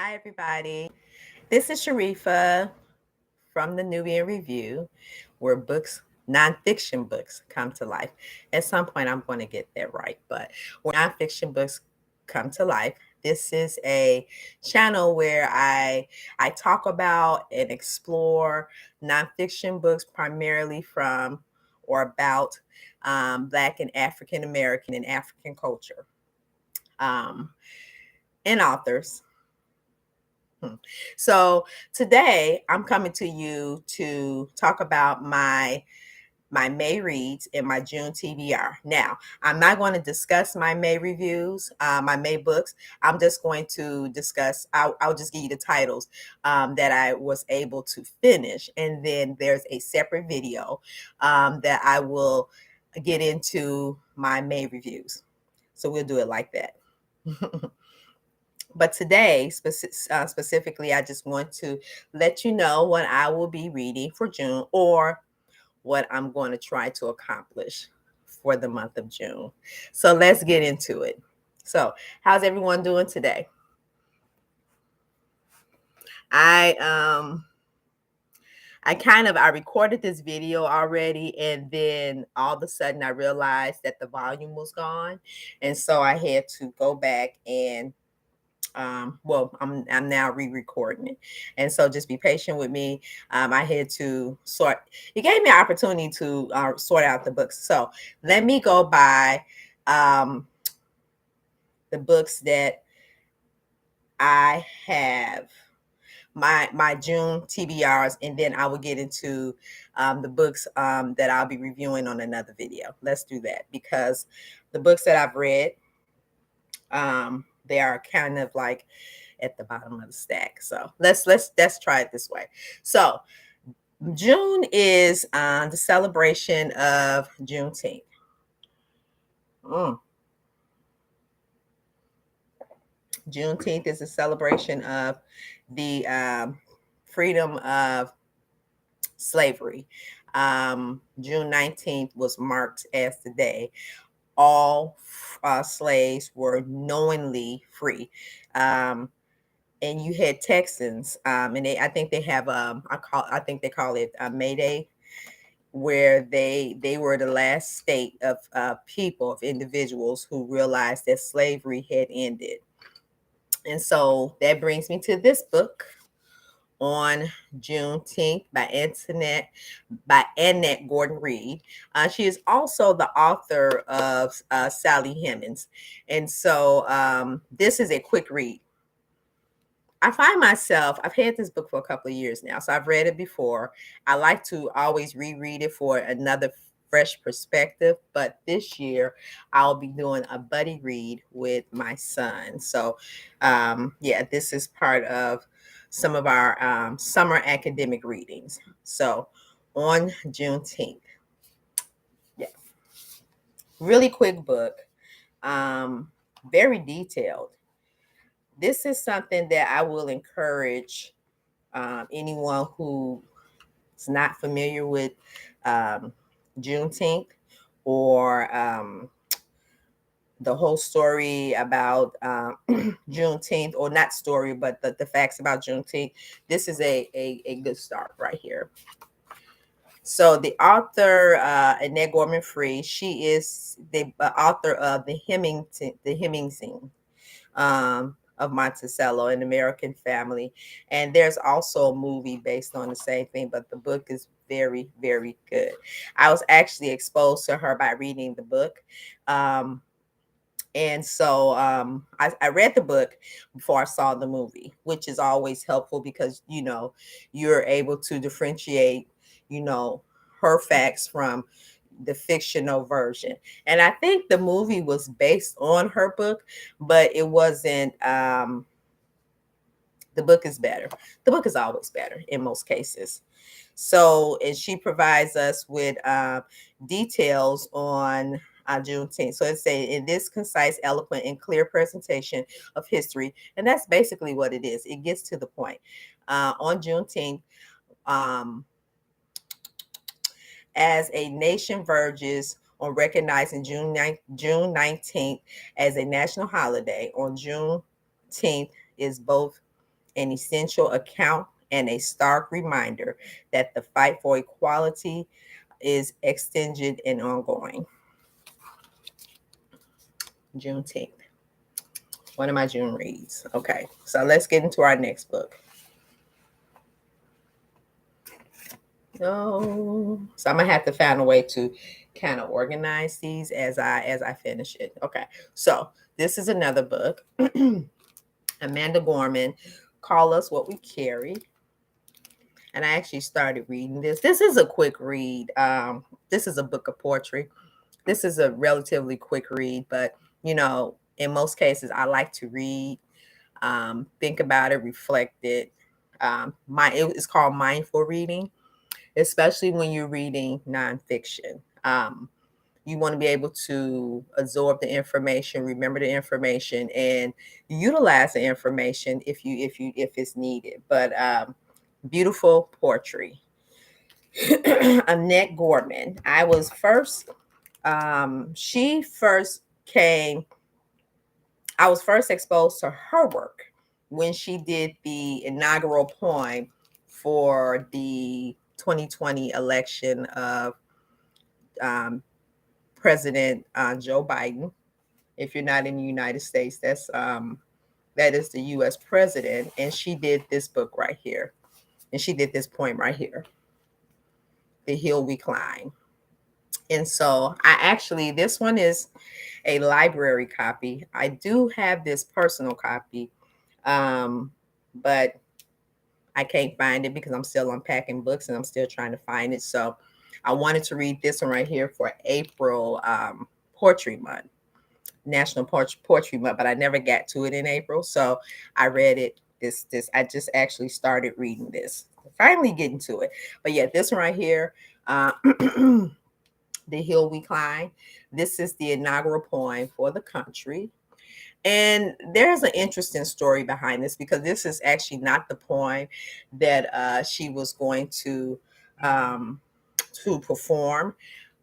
Hi, everybody. This is Sharifa from the Nubian Review, where nonfiction books come to life. At some point, I'm going to get that right, but where nonfiction books come to life. This is a channel where I talk about and explore nonfiction books primarily from or about Black and African American and African culture um, and authors. So today I'm coming to you to talk about my May reads and my June TBR. Now, I'm not going to discuss my May reviews, my May books. I'm just going to discuss, I'll just give you the titles that I was able to finish. And then there's a separate video that I will get into my May reviews. So we'll do it like that. But today, specifically, I just want to let you know what I will be reading for June or what I'm going to try to accomplish for the month of June. So let's get into it. So, how's everyone doing today? I recorded this video already, and then all of a sudden I realized that the volume was gone, and so I had to go back and I'm now re-recording it, and so just be patient with me. I had to sort. It gave me an opportunity to sort out the books. So let me go by the books that I have. My June TBRs, and then I will get into the books that I'll be reviewing on another video. Let's do that because the books that I've read, they are kind of like at the bottom of the stack. So let's try it this way. So June is the celebration of Juneteenth. Juneteenth is a celebration of the freedom of slavery. June 19th was marked as the day all slaves were knowingly free. And you had Texans, and I think they have I think they call it May Day, where they were the last state of people, of individuals who realized that slavery had ended. And so that brings me to this book, On Juneteenth by Annette Gordon Reed. She is also the author of Sally Hemings. And so this is a quick read. I find myself, I've had this book for a couple of years now, so I've read it before. I like to always reread it for another fresh perspective, but this year I'll be doing a buddy read with my son. So yeah, this is part of some of our summer academic readings. So On Juneteenth. Yeah. Really quick book. Very detailed. This is something that I will encourage anyone who is not familiar with Juneteenth or the whole story about Juneteenth, or not story, but the facts about Juneteenth. This is a good start right here. So the author, Annette Gorman Free, she is the author of the Heminging of Monticello, An American Family. And there's also a movie based on the same thing, but the book is very, very good. I was actually exposed to her by reading the book. And so I read the book before I saw the movie, which is always helpful because, you're able to differentiate, her facts from the fictional version. And I think the movie was based on her book, but it wasn't. The book is better. The book is always better in most cases. So, and she provides us with details on Juneteenth. So it's in this concise, eloquent, and clear presentation of history. And that's basically what it is. It gets to the point. On Juneteenth, as a nation verges on recognizing June 19th as a national holiday, on Juneteenth is both an essential account and a stark reminder that the fight for equality is extended and ongoing. Juneteenth. One of my June reads. Okay, so let's get into our next book. Oh, so I'm gonna have to find a way to kind of organize these as I finish it. Okay, so this is another book. Amanda Gorman, Call Us What We Carry. And I actually started reading this. This is a quick read. This is a book of poetry. This is a relatively quick read, but in most cases, I like to read, think about it, reflect it. It's called mindful reading, especially when you're reading nonfiction. You want to be able to absorb the information, remember the information, and utilize the information if it's needed. But beautiful poetry. Annette Gorman. I was first. She first came. I was first exposed to her work when she did the inaugural poem for the 2020 election of President Joe Biden. If you're not in the United States, that is the U.S. president, and she did this book right here, and she did this poem right here, "The Hill We Climb." And so this one is a library copy. I do have this personal copy, but I can't find it because I'm still unpacking books and I'm still trying to find it. So I wanted to read this one right here for April Poetry Month, National Poetry Month, but I never got to it in April. So I read it. I just actually started reading this. Finally getting to it. But yeah, this one right here, The Hill We Climb. This is the inaugural poem for the country. And there's an interesting story behind this because this is actually not the poem that she was going to perform,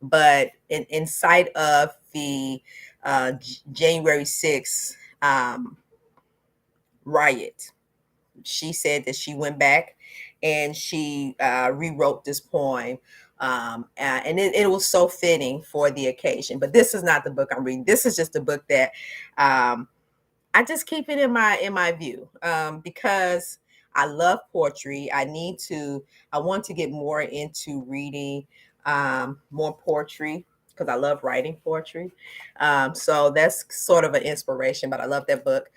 but in sight of the January 6th riot, she said that she went back and she rewrote this poem. And it was so fitting for the occasion. But this is not the book I'm reading. This is just a book that I just keep it in my view because I love poetry. I want to get more into reading more poetry because I love writing poetry. So that's sort of an inspiration, but I love that book.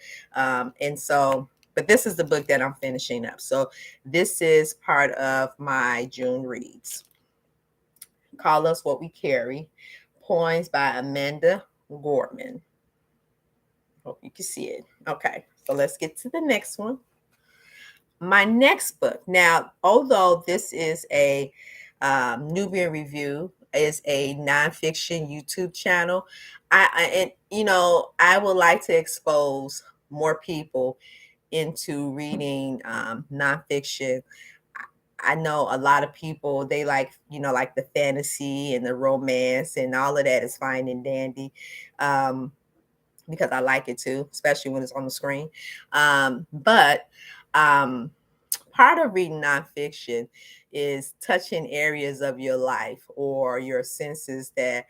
But this is the book that I'm finishing up. So this is part of my June reads. Call Us What We Carry, poems by Amanda Gorman. Hope you can see it. Okay, so let's get to the next one. My next book. Now, although this is a Nubian Review, is a nonfiction YouTube channel, I would like to expose more people into reading nonfiction. I know a lot of people, they like the fantasy and the romance and all of that is fine and dandy. Because I like it too, especially when it's on the screen. But part of reading nonfiction is touching areas of your life or your senses that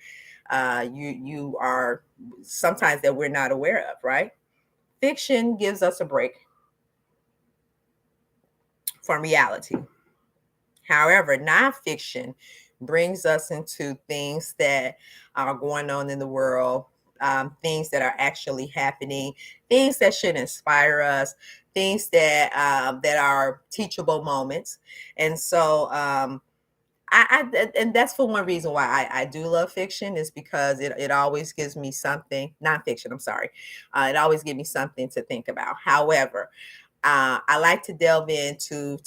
you are sometimes that we're not aware of, right? Fiction gives us a break from reality. However, nonfiction brings us into things that are going on in the world, things that are actually happening, things that should inspire us, things that are teachable moments. And so and that's for one reason why I do love fiction is because it always gives me something, nonfiction, I'm sorry. It always gives me something to think about. However, I like to delve into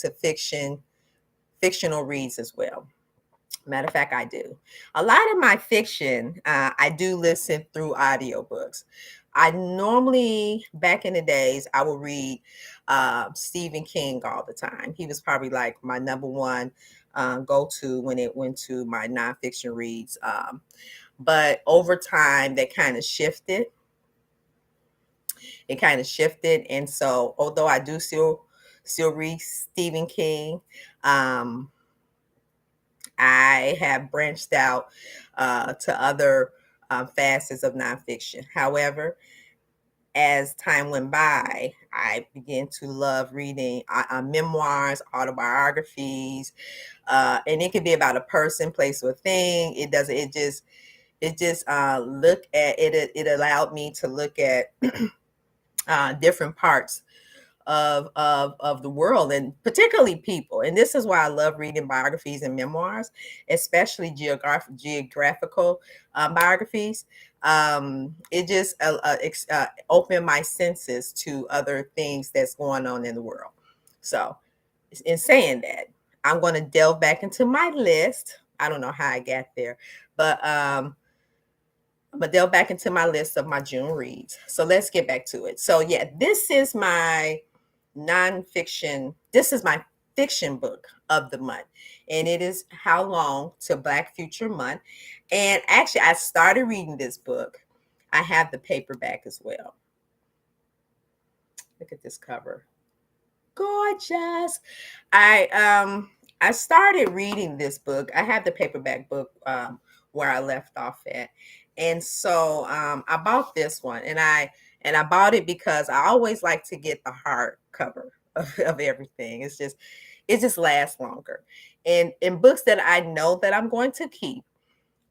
fictional reads as well. Matter of fact, I do. A lot of my fiction, I do listen through audiobooks. I normally, back in the days, I would read Stephen King all the time. He was probably like my number one go-to when it went to my nonfiction reads. But over time, that kind of shifted. It kind of shifted. And so, although I do still still read Stephen King. I have branched out to other facets of nonfiction. However, as time went by, I began to love reading memoirs, autobiographies, and it could be about a person, place, or thing. It doesn't. It just look at it. It allowed me to look at different parts of the world, and particularly people. And this is why I love reading biographies and memoirs, especially geographical biographies. It just opened my senses to other things that's going on in the world. So in saying that, I'm going to delve back into my list. I don't know how I got there, but delve back into my list of my June reads. So let's get back to it. So yeah, this is my nonfiction. This is my fiction book of the month, and it is How Long to Black Future Month. And actually, I started reading this book. I have the paperback as well. Look at this cover, gorgeous. I started reading this book. I have the paperback book where I left off at, and so I bought this one, and I bought it because I always like to get the hardcover of everything. It just lasts longer, and in books that I know that I'm going to keep,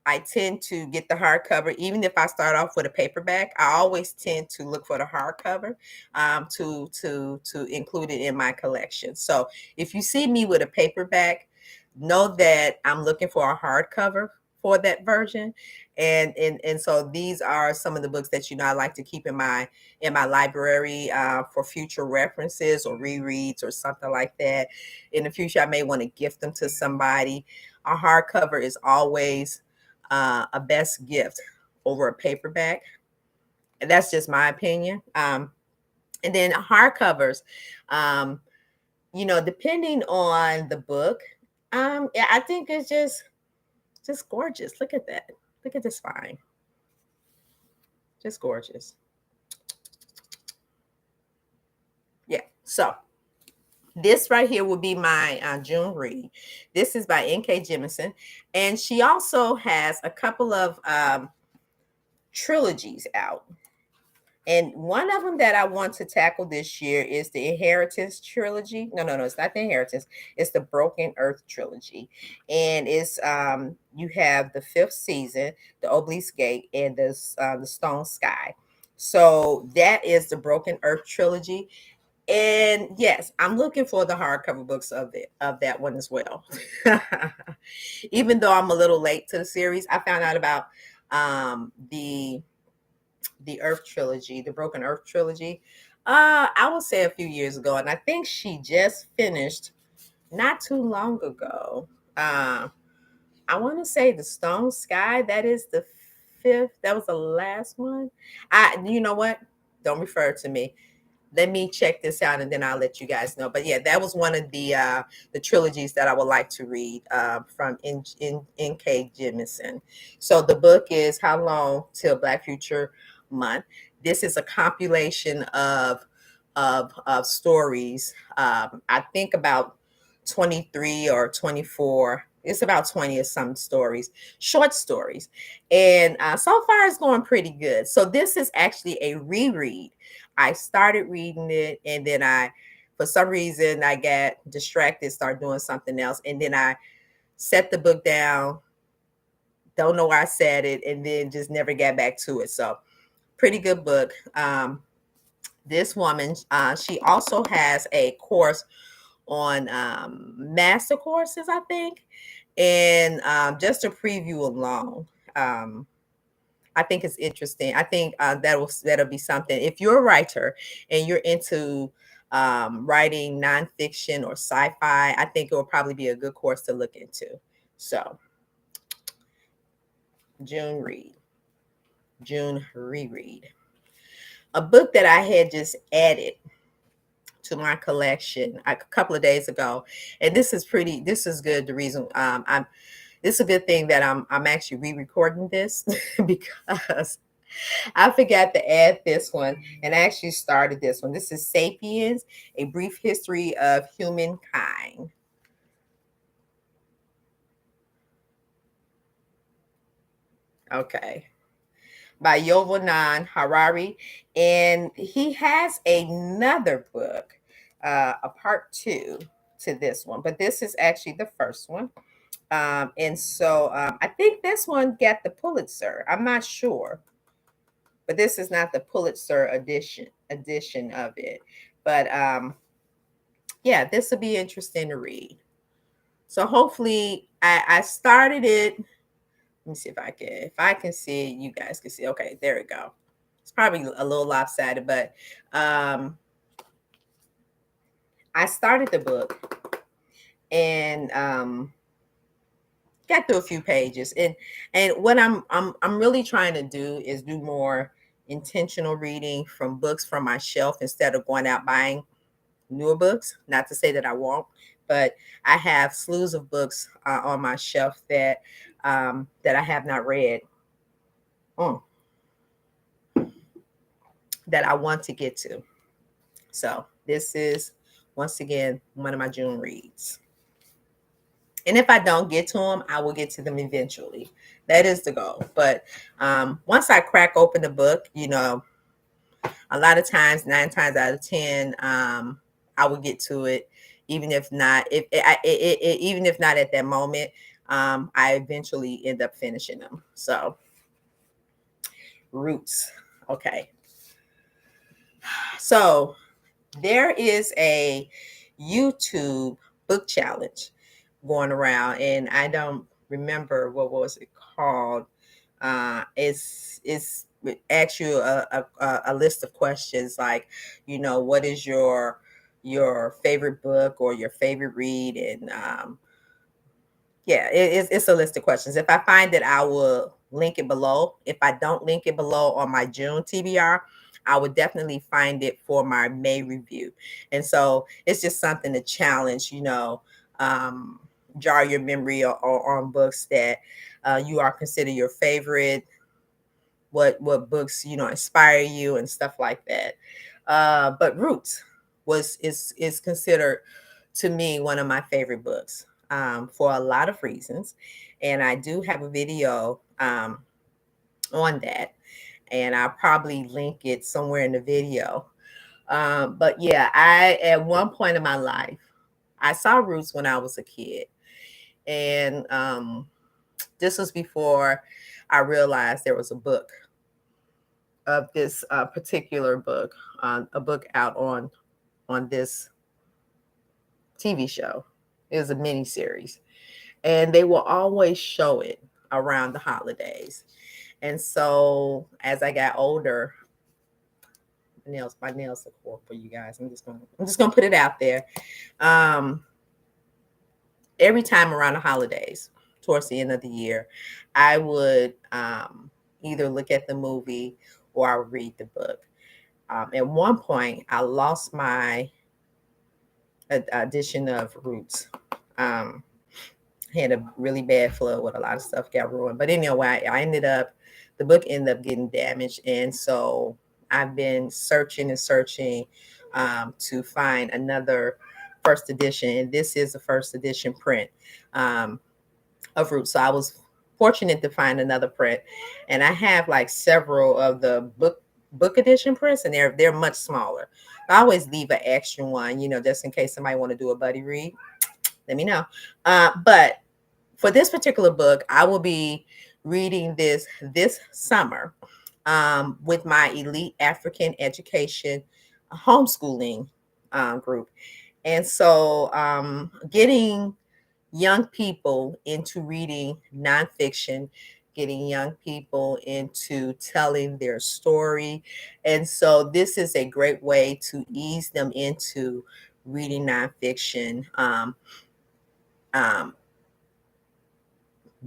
I tend to get the hardcover. Even if I start off with a paperback, I always tend to look for the hardcover to include it in my collection. So if you see me with a paperback, know that I'm looking for a hardcover for that version. And so these are some of the books that I like to keep in my library for future references or rereads or something like that. In the future, I may want to gift them to somebody. A hardcover is always a best gift over a paperback. And that's just my opinion. And then hardcovers, depending on the book, yeah, I think it's just gorgeous. Look at that. Look at this spine. Just gorgeous. Yeah. So this right here will be my June read. This is by N.K. Jemisin. And she also has a couple of trilogies out. And one of them that I want to tackle this year is the Inheritance trilogy. No, it's not the Inheritance. It's the Broken Earth trilogy. And it's you have the 5th season, the Obelisk Gate, and the Stone Sky. So that is the Broken Earth trilogy. And yes, I'm looking for the hardcover books of that one as well. Even though I'm a little late to the series, I found out about the Earth trilogy, the Broken Earth trilogy. I would say a few years ago, and I think she just finished not too long ago. I want to say the Stone Sky. That is the 5th. That was the last one. You know what? Don't refer to me. Let me check this out, and then I'll let you guys know. But yeah, that was one of the trilogies that I would like to read from N.K. Jemisin. So the book is How Long Till Black Future Month. This is a compilation of stories. I think about 23 or 24. It's about 20 or some stories, short stories. And so far it's going pretty good. So this is actually a reread. I started reading it, and then for some reason, I got distracted, started doing something else. And then I set the book down, don't know where I set it, and then just never got back to it. So pretty good book. This woman, she also has a course on master courses, I think. And just a preview alone. I think it's interesting. I think that'll be something. If you're a writer and you're into writing nonfiction or sci-fi, I think it will probably be a good course to look into. So, June reread. A book that I had just added to my collection a couple of days ago, and this is good. The reason this is a good thing that I'm actually re-recording this because I forgot to add this one, and I actually started this one. This is Sapiens, A Brief History of Humankind. Okay. By Yuval Harari. And he has another book, a part two to this one, but this is actually the first one. And so I think this one got the Pulitzer. I'm not sure, but this is not the Pulitzer edition of it. But yeah, this will be interesting to read. So hopefully, I started it. Let me see if I can see it, you guys can see. Okay, there we go. It's probably a little lopsided, but I started the book and got through a few pages, and what I'm really trying to do is do more intentional reading from books from my shelf instead of going out buying newer books. Not to say that I won't, but I have slews of books on my shelf that I have not read, that I want to get to. So this is once again one of my June reads. And if I don't get to them, I will get to them eventually. That is the goal. But once I crack open the book, a lot of times, 9 times out of 10, I will get to it, even if not, even if not at that moment. I eventually end up finishing them. So, Roots. Okay. So there is a YouTube book challenge going around, and I don't remember what was it called. It's asks you a list of questions like, what is your favorite book or your favorite read, and yeah, it's a list of questions. If I find it, I will link it below. If I don't link it below on my June TBR, I would definitely find it for my May review. And so it's just something to challenge, um, jar your memory or on books that you are consider your favorite, what books, inspire you and stuff like that. But Roots is considered to me one of my favorite books for a lot of reasons. And I do have a video on that, and I'll probably link it somewhere in the video. But yeah, at one point in my life, I saw Roots when I was a kid. And this was before I realized there was a book of this particular book, a book out on this TV show. It was a mini series, and they will always show it around the holidays. And so as I got older, my nails look horrible for you guys. I'm just gonna put it out there. Um, every time around the holidays, towards the end of the year, I would either look at the movie or I would read the book. At one point, I lost my edition of Roots. Had a really bad flood with a lot of stuff got ruined. But anyway, the book ended up getting damaged. And so I've been searching and searching to find another first edition. And this is the first edition print of Roots. So I was fortunate to find another print. And I have like several of the book edition prints, and they're much smaller. I always leave an extra one, just in case somebody want to do a buddy read. Let me know. But for this particular book, I will be reading this summer with my Elite African Education homeschooling group. And so getting young people into reading nonfiction, getting young people into telling their story. And so this is a great way to ease them into reading nonfiction. Um,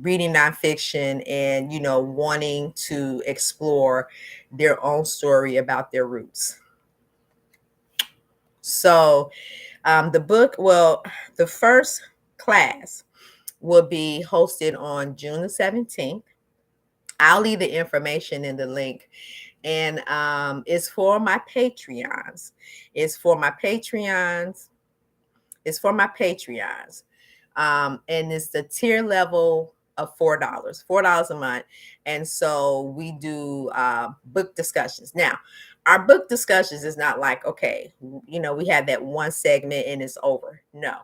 Reading nonfiction and wanting to explore their own story about their roots. So the first class will be hosted on June the 17th. I'll leave the information in the link. And it's for my Patreons. It's for my Patreons. It's for my Patreons. And it's the tier level of $4 a month. And so we do book discussions. Now, our book discussions is not like, okay, we had that one segment and it's over. No,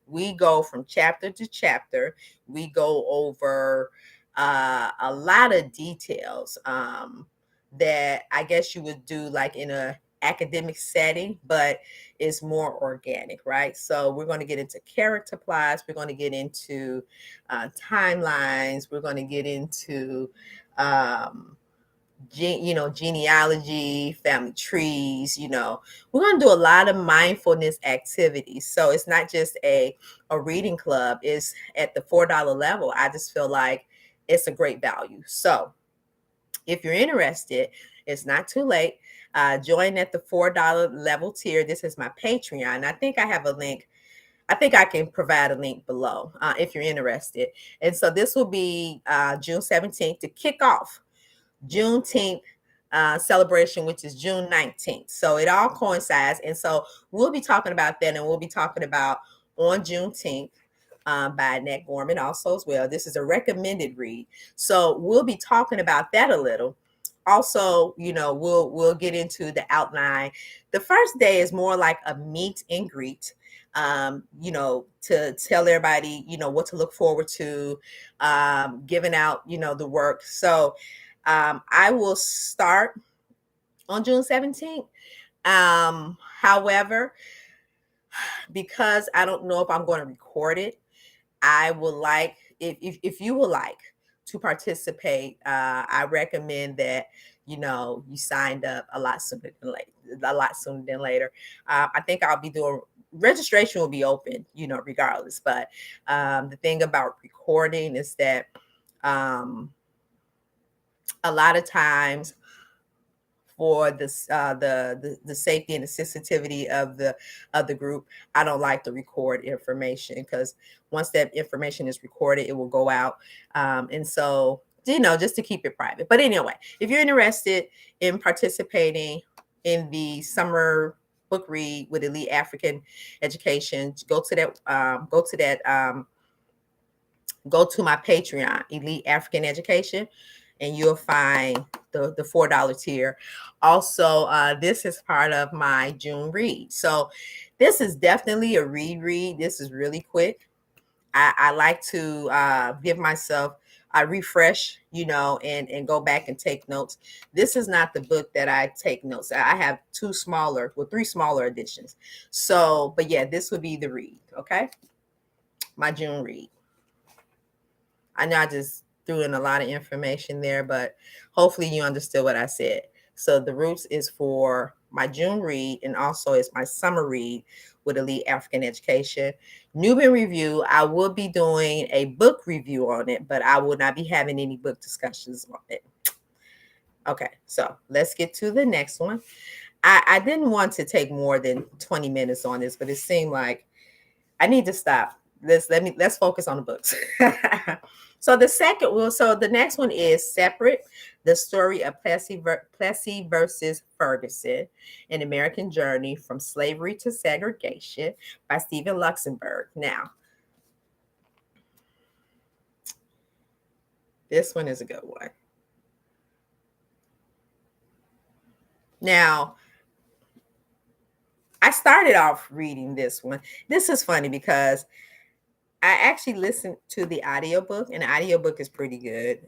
we go from chapter to chapter. We go over a lot of details that I guess you would do like in a academic setting, but it's more organic, right? So we're going to get into character plots. We're going to get into timelines. We're going to get into genealogy, family trees. We're going to do a lot of mindfulness activities. So it's not just a reading club. It's at the $4 level. I just feel like it's a great value. So if you're interested, it's not too late. Join at the $4 level tier. This is my Patreon. I think I have a link. I think I can provide a link below if you're interested. And so this will be June 17th to kick off Juneteenth celebration, which is June 19th. So it all coincides. And so we'll be talking about that, and we'll be talking about On Juneteenth by Annette Gorman also as well. This is a recommended read. So we'll be talking about that a little. Also, we'll get into the outline. The first day is more like a meet and greet, to tell everybody, what to look forward to, giving out, the work. So I will start on June 17th. However, because I don't know if I'm going to record it, I would like, if you would like to participate, I recommend that, you signed up a lot sooner than later. I think I'll be doing, registration will be open, regardless. But the thing about recording is that a lot of times for this, the safety and the sensitivity of the group, I don't like to record information, because once that information is recorded, it will go out. And so, just to keep it private. But anyway, if you're interested in participating in the summer book read with Elite African Education, go to my Patreon, Elite African Education, and you'll find the $4 tier. Also, this is part of my June read. So this is definitely a read. This is really quick. I like to give myself a refresh, and go back and take notes. This is not the book that I take notes. I have three smaller editions. So, but yeah, this would be the read. Okay. My June read. I know I just threw in a lot of information there, but hopefully you understood what I said. So the Roots is for my June read, and also it's my summer read with Elite African Education. Nubian Review, I will be doing a book review on it, but I will not be having any book discussions on it. Okay, so let's get to the next one. I didn't want to take more than 20 minutes on this, but it seemed like I need to stop. Let's focus on the books. So the next one is Separate: The Story of Plessy versus Ferguson, An American Journey from Slavery to Segregation by Stephen Luxenberg. Now, this one is a good one. Now, I started off reading this one. This is funny because I actually listened to the audiobook, and the audiobook is pretty good.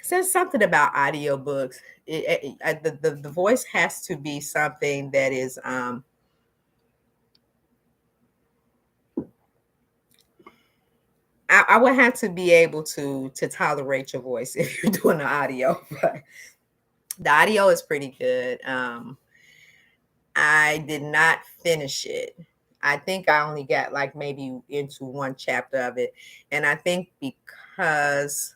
Says something about audiobooks. The voice has to be something that is I would have to be able to tolerate your voice if you're doing the audio, but the audio is pretty good. I did not finish it. I think I only got like maybe into one chapter of it. And I think because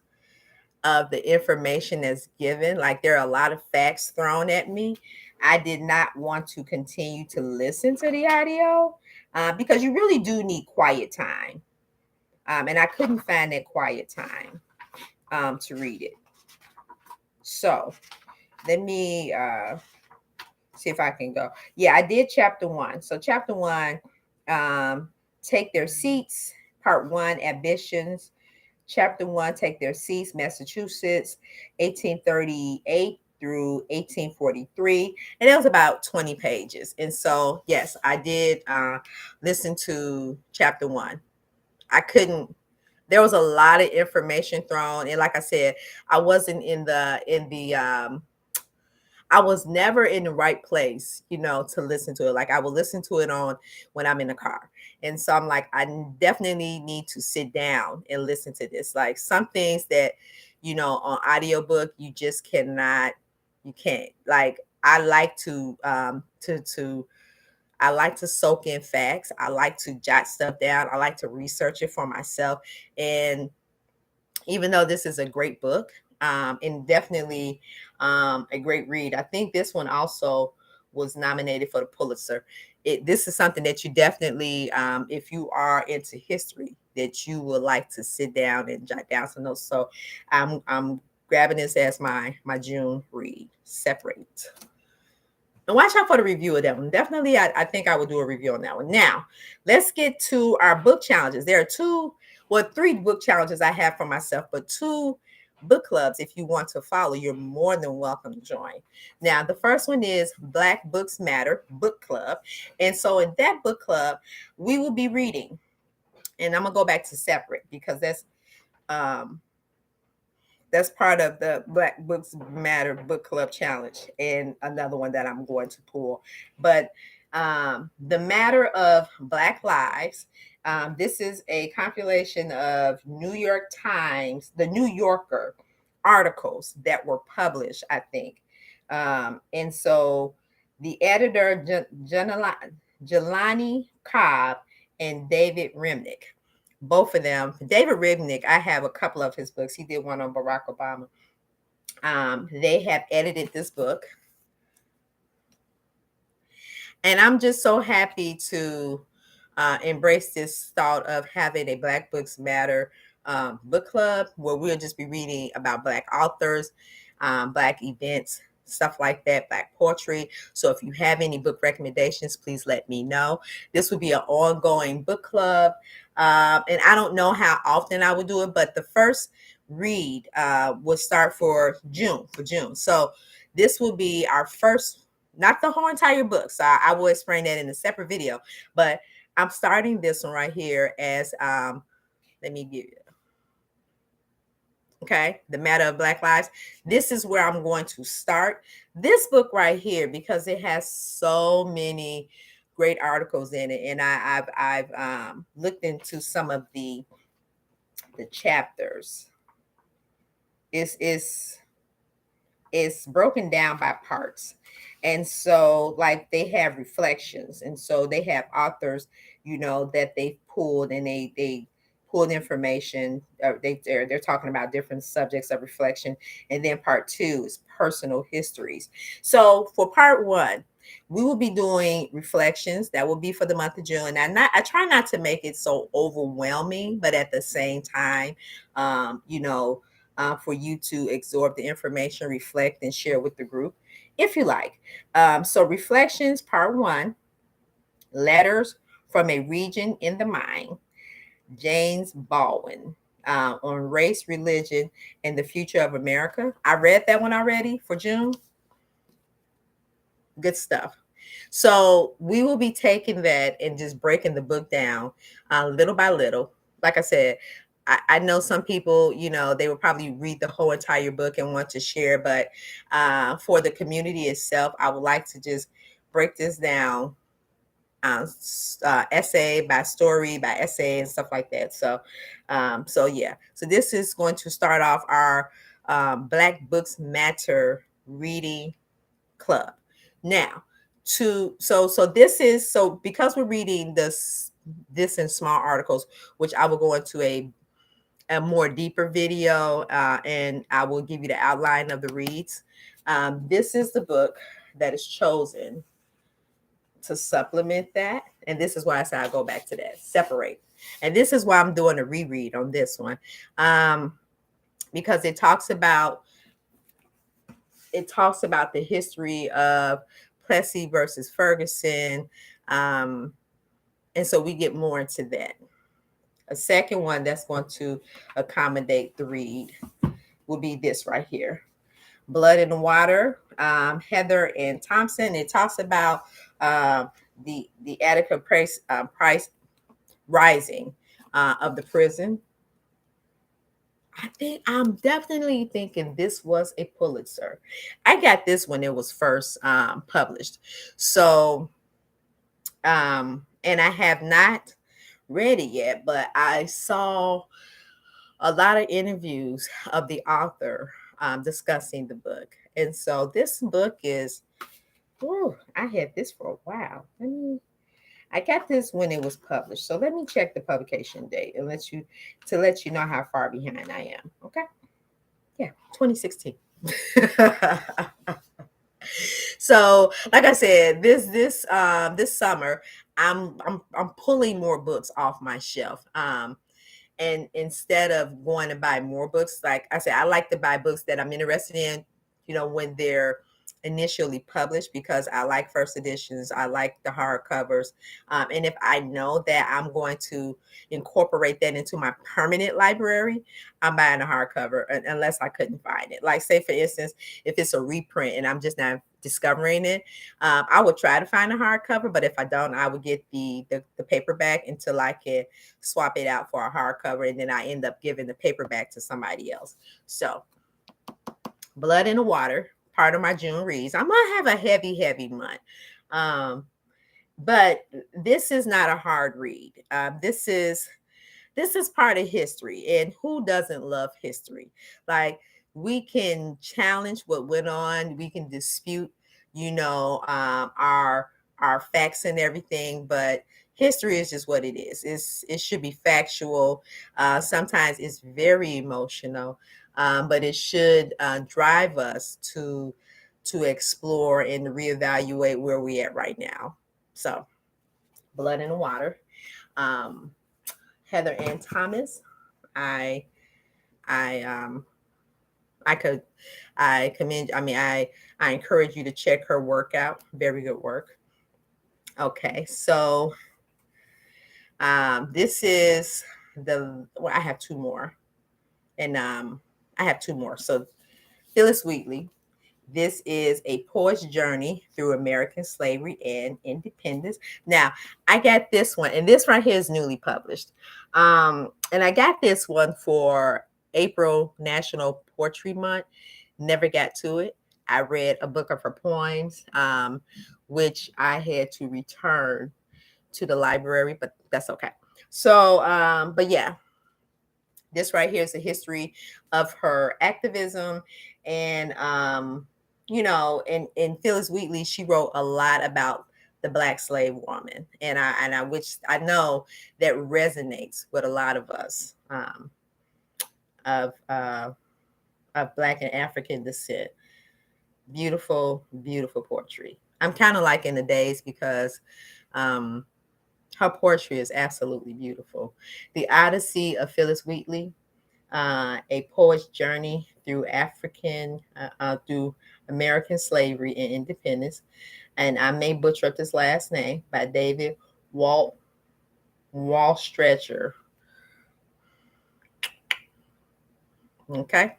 of the information that's given, like there are a lot of facts thrown at me, I did not want to continue to listen to the audio because you really do need quiet time. And I couldn't find that quiet time. to read it. So let me see if I can go. Yeah, I did chapter 1. So chapter 1, take their seats. Part 1, ambitions. Chapter 1, take their seats. Massachusetts, 1838 through 1843, and it was about 20 pages. And so yes, I did listen to chapter 1. I couldn't, there was a lot of information thrown, and like I said, I wasn't I was never in the right place, to listen to it. Like I would listen to it on when I'm in the car. And so I'm like, I definitely need to sit down and listen to this. Like some things that, on audiobook, you just cannot, you can't. Like I like to I like to soak in facts. I like to jot stuff down. I like to research it for myself. And even though this is a great book, and definitely a great read, I think this one also was nominated for the Pulitzer. This is something that you definitely, if you are into history, that you would like to sit down and jot down some notes. So I'm grabbing this as my June read. Separate. And watch out for the review of that one. Definitely, I think I will do a review on that one. Now, let's get to our book challenges. There are 3 book challenges I have for myself, but 2 book clubs. If you want to follow, you're more than welcome to join. Now, the first one is Black Books Matter Book Club. And so in that book club, we will be reading, and I'm going to go back to separate because that's part of the Black Books Matter Book Club Challenge, and another one that I'm going to pull. But the matter of Black lives, this is a compilation of New York Times, the New Yorker articles that were published, I think. And so the editor, Jelani, Cobb, and David Remnick, both of them. David Remnick, I have a couple of his books. He did one on Barack Obama. They have edited this book. And I'm just so happy to embrace this thought of having a Black Books Matter book club where we'll just be reading about Black authors, Black events, stuff like that, Black poetry. So if you have any book recommendations, please let me know. This will be an ongoing book club. And I don't know how often I will do it, but the first read will start for June. So this will be our first, not the whole entire book. So I will explain that in a separate video, but I'm starting this one right here as, let me give you, okay, The Matter of Black Lives. This is where I'm going to start this book right here because it has so many great articles in it, and I've looked into some of the chapters. It's broken down by parts, and so like they have reflections, and so they have authors, that they pulled, and they pulled information. They're talking about different subjects of reflection, and then part 2 is personal histories. So for part 1, we will be doing reflections. That will be for the month of June. And I try not to make it so overwhelming, but at the same time, for you to absorb the information, reflect, and share with the group if you like. So reflections, part 1, letters from a region in the mind, James Baldwin, on race, religion, and the future of America. I read that one already for June. Good stuff. So we will be taking that and just breaking the book down little by little. Like I said, I know some people, they will probably read the whole entire book and want to share, but for the community itself, I would like to just break this down, essay by story by essay and stuff like that. So yeah. So this is going to start off our Black Books Matter reading club. Now, so this is, so because we're reading this in small articles, which I will go into a more deeper video, and I will give you the outline of the reads. This is the book that is chosen to supplement that, and this is why I say I go back to that, separate. And this is why I'm doing a reread on this one. because it talks about the history of Plessy versus Ferguson. Um, and so we get more into that. A second one that's going to accommodate the read will be this right here, Blood in the Water, Heather and Thompson. It talks about the adequate price rising of the prison. I'm definitely thinking this was a Pulitzer. I got this when it was first published. So, and I have not read it yet, but I saw a lot of interviews of the author discussing the book. And so this book is, I had this for a while. I got this when it was published. So let me check the publication date and let you know how far behind I am. Okay. Yeah, 2016. So, like I said, this summer, I'm pulling more books off my shelf. And instead of going to buy more books, like I said, I like to buy books that I'm interested in, when they're initially published, because I like first editions. I like the hardcovers. And if I know that I'm going to incorporate that into my permanent library, I'm buying a hardcover unless I couldn't find it. Like, say, for instance, if it's a reprint and I'm just not discovering it, I would try to find a hardcover. But if I don't, I would get the paperback until I can swap it out for a hardcover, and then I end up giving the paperback to somebody else. So, Blood in the Water, part of my June reads. I'm gonna have a heavy month, but this is not a hard read. This is part of history, and who doesn't love history? Like, we can challenge what went on, we can dispute, our facts and everything, but history is just what it is. It should be factual. Sometimes it's very emotional, but it should drive us to explore and reevaluate where we at right now. So, Blood in the Water. Um, Heather Ann Thomas. I I I could I commend I encourage you to check her work out. Very good work. Okay, so this is I have two more. And I have two more. So, Phillis Wheatley. This is a poet's journey through American slavery and independence. Now, I got this one, and this right here is newly published. And I got this one for April National Poetry Month. Never got to it. I read a book of her poems, which I had to return to the library, but that's okay. So, but yeah, this right here is a history of her activism. And in Phillis Wheatley, she wrote a lot about the Black slave woman, and which I know that resonates with a lot of us, of Black and African descent. Beautiful, beautiful poetry. I'm kind of like in the days, because her poetry is absolutely beautiful. The Odyssey of Phillis Wheatley, a poet's journey through through American slavery and independence. And I may butcher up this last name, by David Waldstreicher. Okay.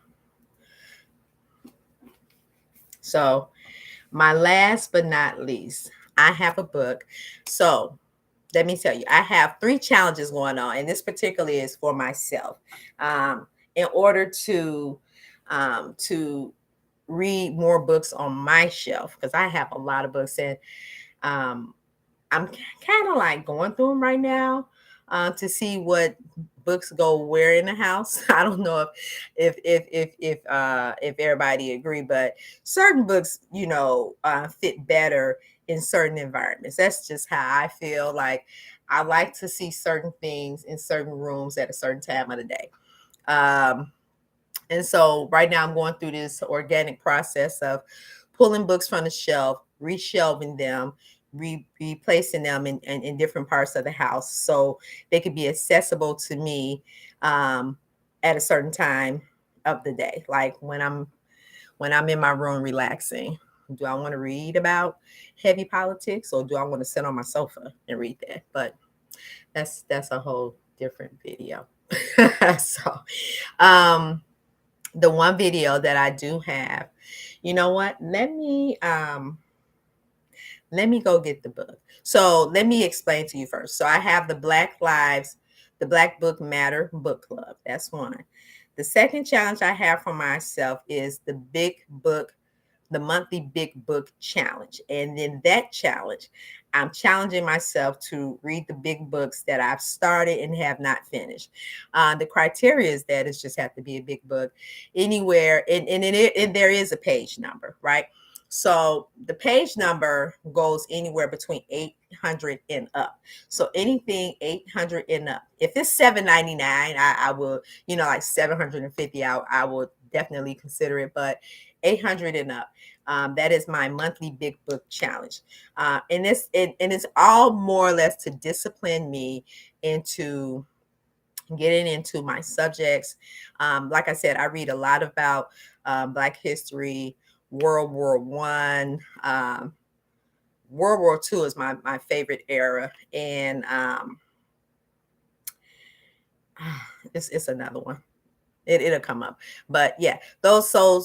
So, my last but not least, I have a book. So, let me tell you, I have 3 challenges going on, and this particularly is for myself. In order to read more books on my shelf, because I have a lot of books, and um, I'm kind of like going through them right now, to see what books go where in the house. I don't know if everybody agree, but certain books, fit better in certain environments. That's just how I feel. Like, I like to see certain things in certain rooms at a certain time of the day. Um, and so right now I'm going through this organic process of pulling books from the shelf, reshelving them, replacing them in different parts of the house, so they could be accessible to me at a certain time of the day. Like when I'm in my room relaxing, do I want to read about heavy politics, or do I want to sit on my sofa and read that? But that's a whole different video. So the one video that I do have, you know what? Let me go get the book. So let me explain to you first. So I have the Black Book Matter book club. That's one. The second challenge I have for myself is the monthly big book challenge. And in that challenge, I'm challenging myself to read the big books that I've started and have not finished. The criteria is that it just have to be a big book anywhere. And there is a page number, right? So the page number goes anywhere between 800 and up. So anything 800 and up. If it's 799, I will, like 750, I will definitely consider it. But 800 and up. That is my monthly big book challenge. And it's all more or less to discipline me into getting into my subjects. Like I said, I read a lot about Black history, World War One, World War II is my favorite era, and it's another one. It'll come up, but yeah, those tongue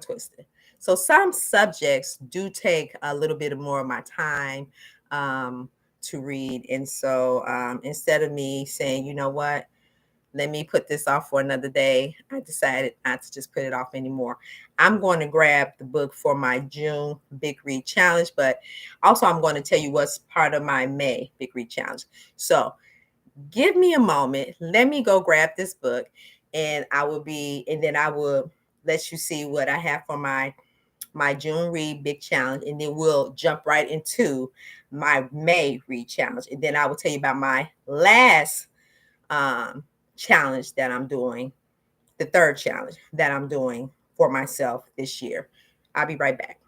twisted. So some subjects do take a little bit more of my time to read, and so instead of me saying, you know what, let me put this off for another day, I decided not to just put it off anymore. I'm going to grab the book for my June Big Read Challenge, but also I'm going to tell you what's part of my May Big Read Challenge. So give me a moment. Let me go grab this book, and then I will let you see what I have for my June Read Big Challenge, and then we'll jump right into my May Read Challenge. And then I will tell you about my last challenge that I'm doing, the third challenge that I'm doing for myself this year. I'll be right back.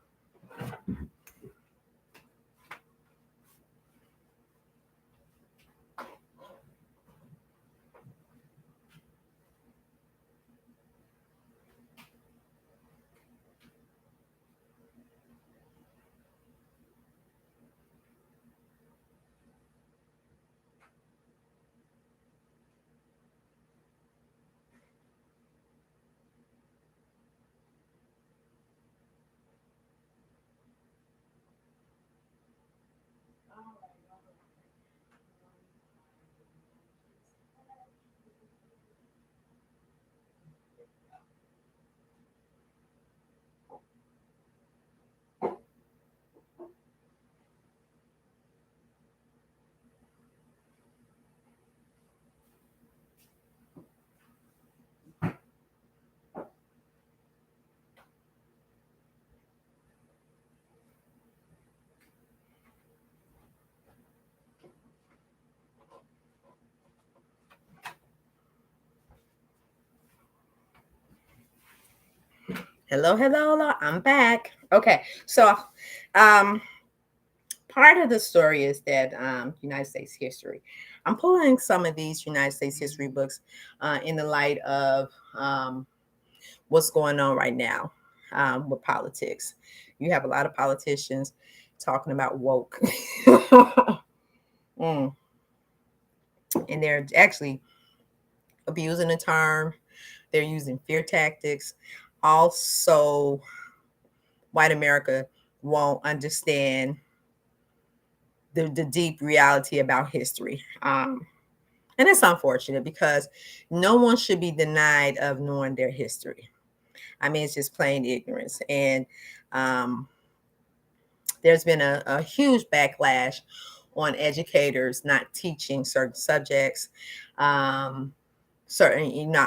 Hello. I'm back. Okay, so part of the story is that United States history. I'm pulling some of these United States history books in the light of what's going on right now with politics. You have a lot of politicians talking about woke. Mm. And they're actually abusing the term. They're using fear tactics. Also, white America won't understand the deep reality about history. And it's unfortunate because no one should be denied of knowing their history. I mean, it's just plain ignorance. And there's been a huge backlash on educators not teaching certain subjects, not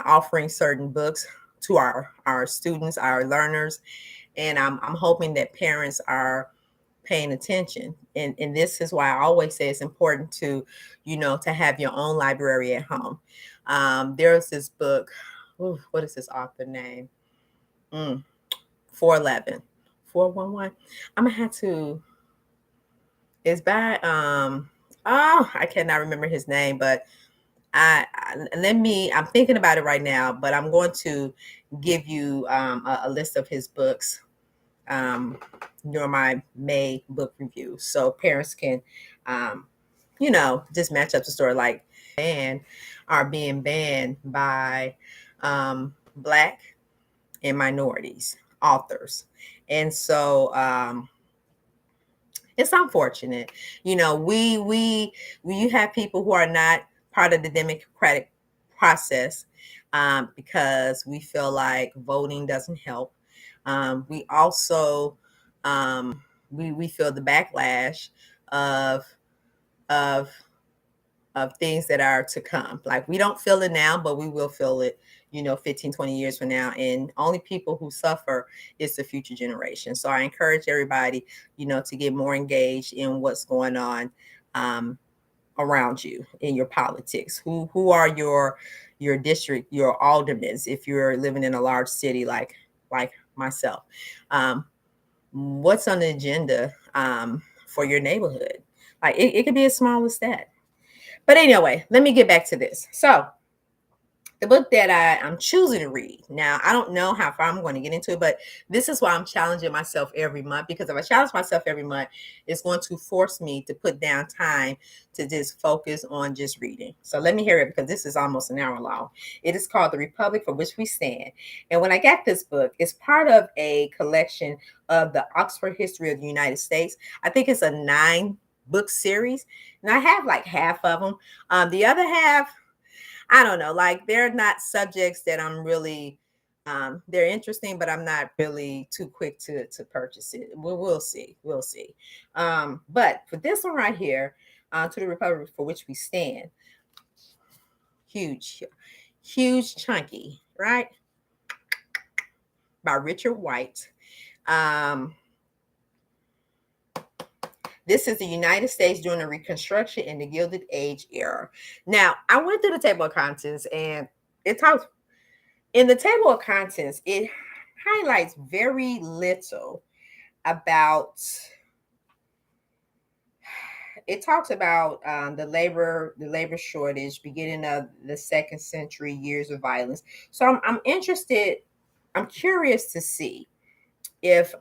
offering certain books to our students, our learners. And I'm hoping that parents are paying attention. And this is why I always say it's important to, to have your own library at home. There's this book. Ooh, what is this author name? 411. 411. I'm gonna have to. It's by I cannot remember his name, but I'm thinking about it right now, but I'm going to give you a list of his books during my May book review, so parents can, um, just match up the story. Like, banned are being banned by Black and minorities authors, and so it's unfortunate. You have people who are not part of the democratic process because we feel like voting doesn't help. We also we feel the backlash of of of things that are to come. Like, we don't feel it now, but we will feel it, 15, 20 years from now. And only people who suffer is the future generation. So I encourage everybody, to get more engaged in what's going on around you in your politics. Who are your district, your aldermen, if you're living in a large city like myself. What's on the agenda for your neighborhood? Like, it could be as small as that. But anyway, let me get back to this. So, the book that I'm choosing to read. Now, I don't know how far I'm going to get into it, but this is why I'm challenging myself every month. Because if I challenge myself every month, it's going to force me to put down time to just focus on just reading. So let me hear it, because this is almost an hour long. It is called The Republic for Which We Stand. And when I got this book, it's part of a collection of the Oxford History of the United States. I think it's a 9-book series, and I have like half of them. The other half, I don't know, like, they're not subjects that I'm really they're interesting, but I'm not really too quick to purchase it. We'll see. We'll see. But for this one right here, To the Republic for Which We Stand, huge, huge, chunky, right? By Richard White. This is the United States during the Reconstruction in the Gilded Age era. Now, I went through the table of contents, and it talks in the table of contents, it highlights very little about. It talks about the labor shortage, beginning of the second century, years of violence. So I'm interested. I'm curious to see if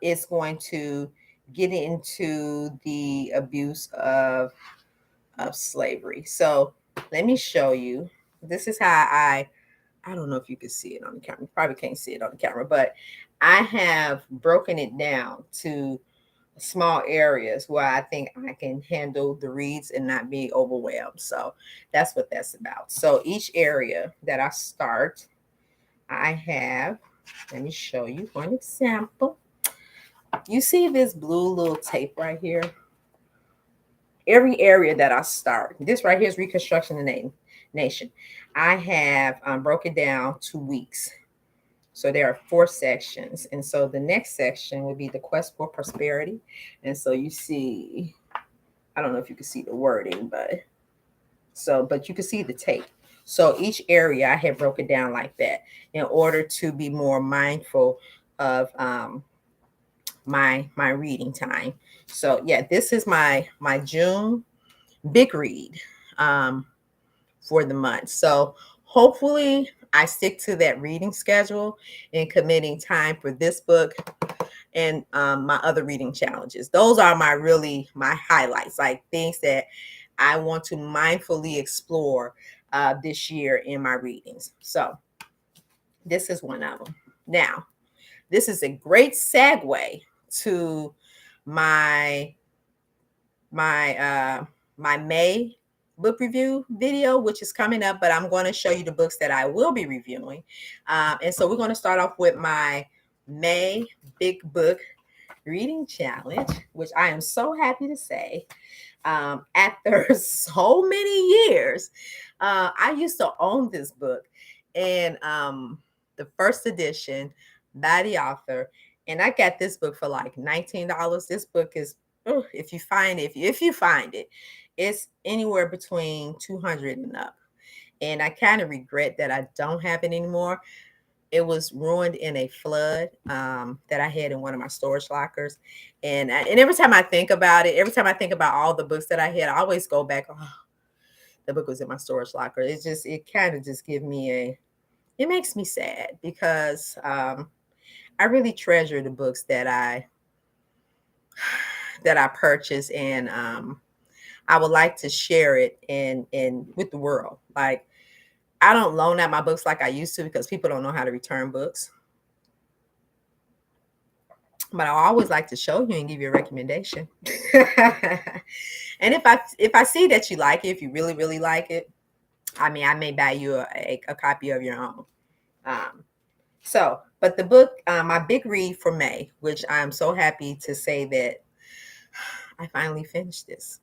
it's going to get into the abuse of slavery. So let me show you. This is how I don't know if you can see it on the camera. You probably can't see it on the camera, but I have broken it down to small areas where I think I can handle the reads and not be overwhelmed. So that's what that's about. So each area that I start, I have, let me show you for an example. You see this blue little tape right here? Every area that I start, this right here is Reconstruction of the Nation. I have broken down 2 weeks. So there are 4 sections. And so the next section would be the quest for prosperity. And so you see, I don't know if you can see the wording, but you can see the tape. So each area I have broken down like that in order to be more mindful of my reading time. So yeah, this is my June big read for the month. So hopefully I stick to that reading schedule and committing time for this book and my other reading challenges. Those are my highlights, like things that I want to mindfully explore this year in my readings. So this is one of them. Now, this is a great segue to my my May book review video, which is coming up, but I'm going to show you the books that I will be reviewing. And so we're going to start off with my May big book reading challenge, which I am so happy to say, after so many years, I used to own this book, and the first edition by the author, and I got this book for like $19. This book is, if you find it, if you find it, it's anywhere between 200 and up. And I kind of regret that I don't have it anymore. It was ruined in a flood that I had in one of my storage lockers. And every time I think about it, every time I think about all the books that I had, I always go back, oh, the book was in my storage locker. It kind of just it makes me sad because I really treasure the books that I purchase, and I would like to share it in with the world. Like, I don't loan out my books like I used to because people don't know how to return books. But I always like to show you and give you a recommendation. And if I see that you like it, if you really really like it, I mean, I may buy you a copy of your own. But the book, my big read for May, which I'm so happy to say that I finally finished this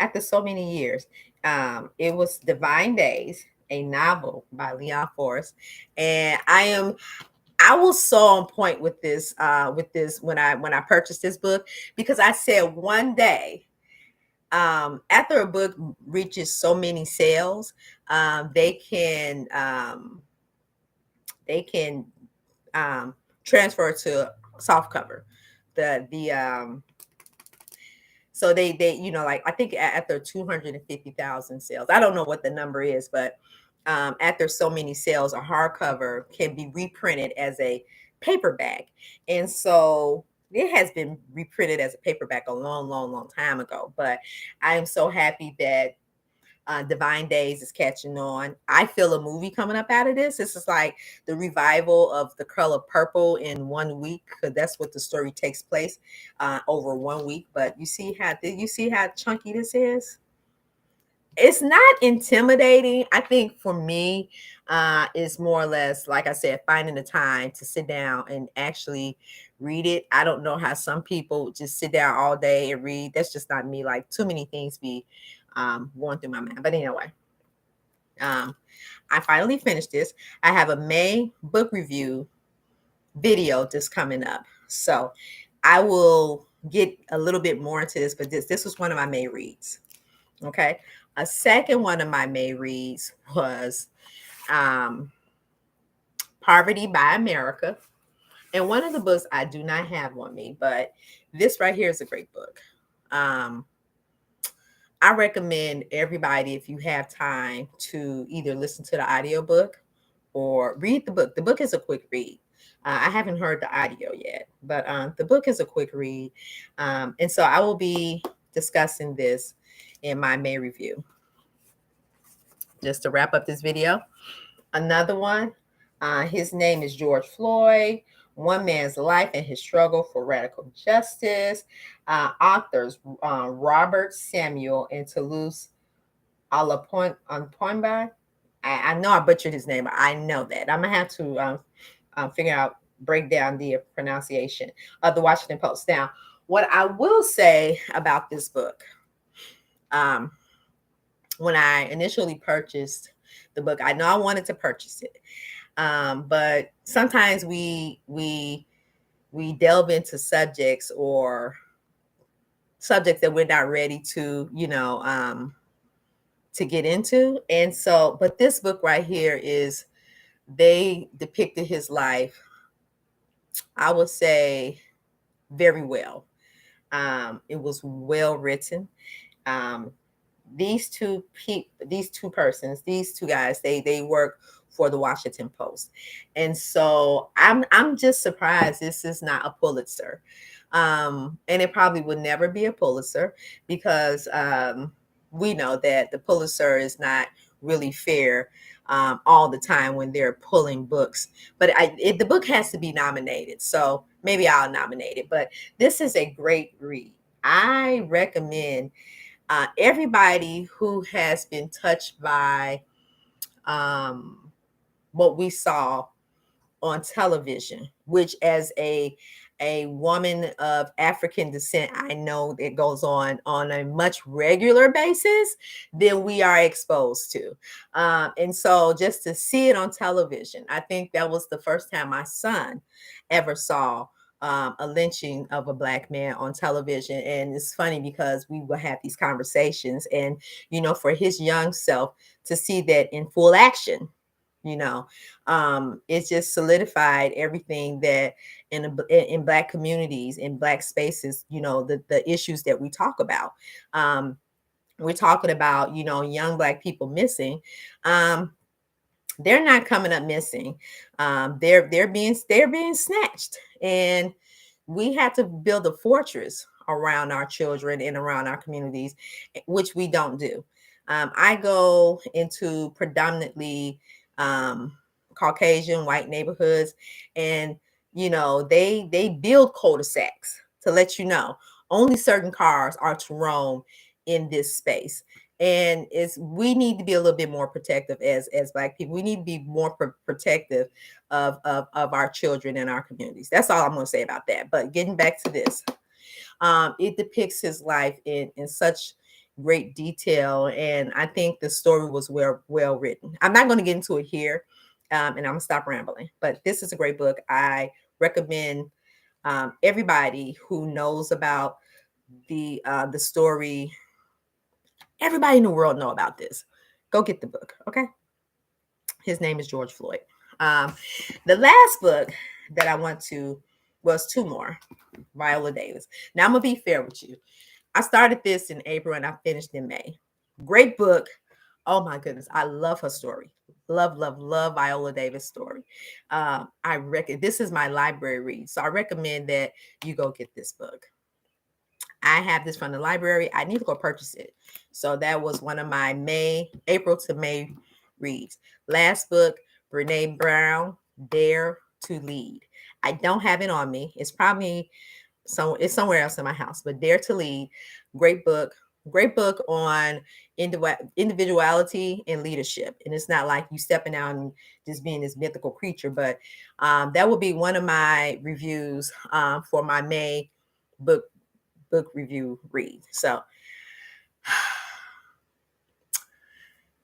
after so many years. It was Divine Days, a novel by Leon Forrest, and I was so on point with this when I purchased this book, because I said one day, after a book reaches so many sales, they can transfer to soft cover. The so they like, I think after 250,000 sales, I don't know what the number is, but after so many sales, a hardcover can be reprinted as a paperback. And so it has been reprinted as a paperback a long, long, long time ago. But I am so happy that Divine Days is catching on. I feel a movie coming up out of this. This is like the revival of The Color Purple in 1 week, because that's what the story takes place over 1 week. But you see how chunky this is? It's not intimidating. I think for me, it's more or less, like I said, finding the time to sit down and actually read it. I don't know how some people just sit down all day and read. That's just not me. Like, too many things be going through my mind. But anyway, I finally finished this. I have a May book review video just coming up, so I will get a little bit more into this. But this was one of my May reads. Okay. A second one of my May reads was Poverty by America. And one of the books I do not have on me, but this right here is a great book. I recommend everybody, if you have time, to either listen to the audiobook or read the book. The book is a quick read. I haven't heard the audio yet, but the book is a quick read. And so I will be discussing this in my May review. Just to wrap up this video, another one, his name is George Floyd, One Man's Life and His Struggle for Radical Justice. Authors Robert Samuel and Toulouse Alapoinba. I know I butchered his name. I know that. I'm going to have to figure out, break down the pronunciation of the Washington Post. Now, what I will say about this book, when I initially purchased the book, I know I wanted to purchase it, but sometimes we delve into subjects that we're not ready to get into. And so, but this book right here they depicted his life, I would say, very well. It was well written. These two persons, these two guys, they work for the Washington Post. And so I'm just surprised this is not a Pulitzer. And it probably would never be a Pulitzer, because we know that the Pulitzer is not really fair all the time when they're pulling books. But the book has to be nominated, so maybe I'll nominate it. But this is a great read. I recommend everybody who has been touched by what we saw on television, which, as a woman of African descent, I know it goes on a much regular basis than we are exposed to. And so just to see it on television, I think that was the first time my son ever saw a lynching of a Black man on television. And it's funny because we will have these conversations, and, for his young self to see that in full action, it's just solidified everything that in Black communities, in Black spaces, the issues that we talk about. we're talking about, young Black people missing. They're not coming up missing. They're being snatched, and we have to build a fortress around our children and around our communities, which we don't do. I go into predominantly Caucasian white neighborhoods, and they build cul-de-sacs to let you know only certain cars are to roam in this space. And we need to be a little bit more protective as Black people. We need to be more protective of our children and our communities. That's all I'm going to say about that. But getting back to this, it depicts his life in such great detail, and I think the story was well written. I'm not going to get into it here, and I'm going to stop rambling. But this is a great book. I recommend everybody who knows about the story. Everybody in the world know about this. Go get the book, okay? His name is George Floyd. The last book that I want to was two more, Viola Davis. Now, I'm going to be fair with you. I started this in April and I finished in May. Great book. Oh my goodness. I love her story. Love, love, love Viola Davis' story. This is my library read. So I recommend that you go get this book. I have this from the library. I need to go purchase it. So that was one of my April to May reads. Last book, Brene Brown, Dare to Lead. I don't have it on me. It's probably it's somewhere else in my house, but Dare to Lead, great book on individuality and leadership. And it's not like you stepping out and just being this mythical creature, but that will be one of my reviews for my May book review read. So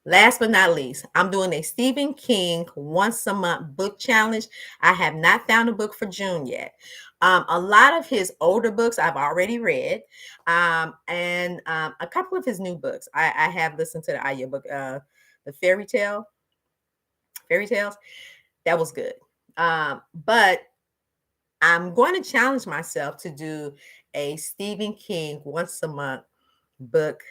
last but not least, I'm doing a Stephen King once a month book challenge. I have not found a book for June yet. A lot of his older books I've already read, and a couple of his new books. I have listened to the audiobook, the fairy tales. That was good. But I'm going to challenge myself to do a Stephen King once a month book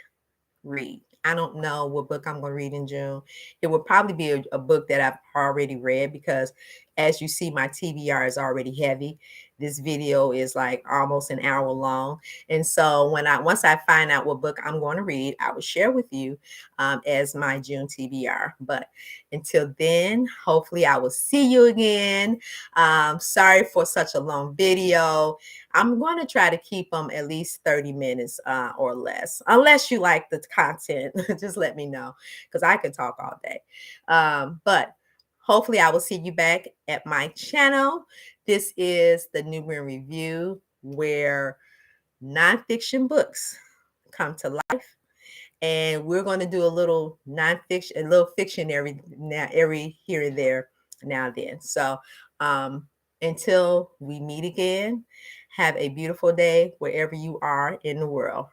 read. I don't know what book I'm going to read in June. It will probably be a book that I've already read, because as you see, my TBR is already heavy. This video is like almost an hour long. And so once I find out what book I'm going to read, I will share with you as my June TBR. But until then, hopefully I will see you again. Sorry for such a long video. I'm going to try to keep them at least 30 minutes or less. Unless you like the content, just let me know, because I could talk all day. But hopefully I will see you back at my channel. This is the New Moon Review, where nonfiction books come to life. And we're going to do a little nonfiction, a little fiction every here and there now and then. So until we meet again, have a beautiful day wherever you are in the world.